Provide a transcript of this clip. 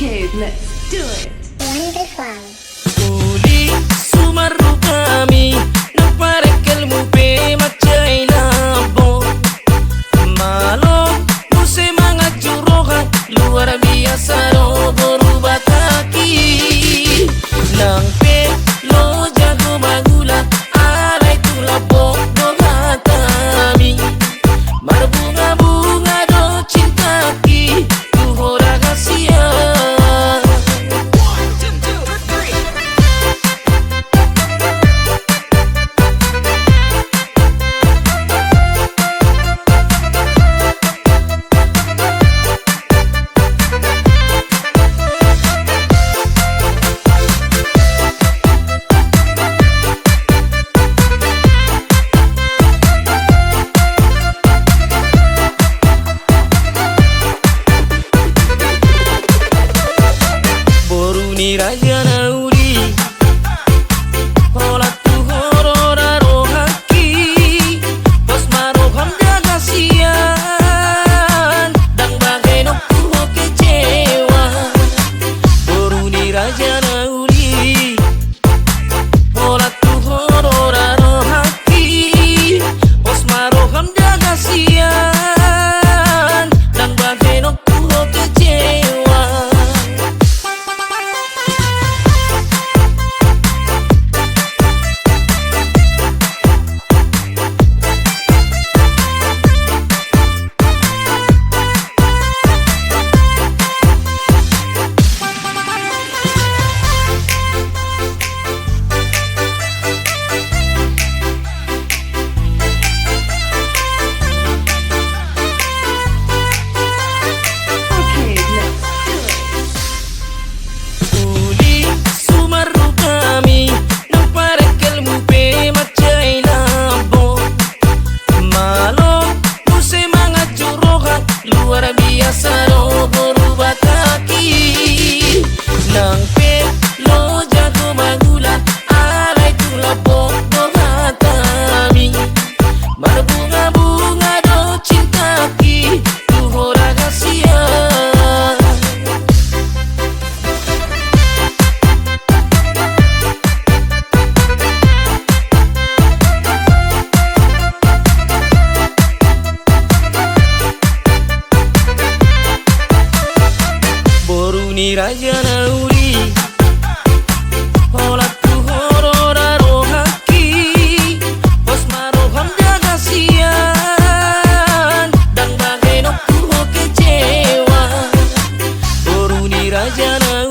Okay, let's do it. Wonderful. Uli sumaru kami naparekel mu pe macai labo malo muse mga jurohan luar biasa ro berubah kaki nang pe lo jago bagula alai tu labo do hatami marbunga-bunga do cinta ki tu hora kasihan. Ni raja nauri hola tu horora rohaki bos maroham jaga sian dang bagai nokku kecewa boru ni raja nauri hola tu horora rohaki bos maroham jaga sian dang bagai nokku kecewa. Luar biasa lo berubah kaki nang pe lo jago magula alai tu labo do hatami marbunga-bunga do cinta ki tu hora kasihan. Ni raja nauri hola tu horora rohaki bos maroham jaga sian dang bagai nokku kecewa boru ni raja nauri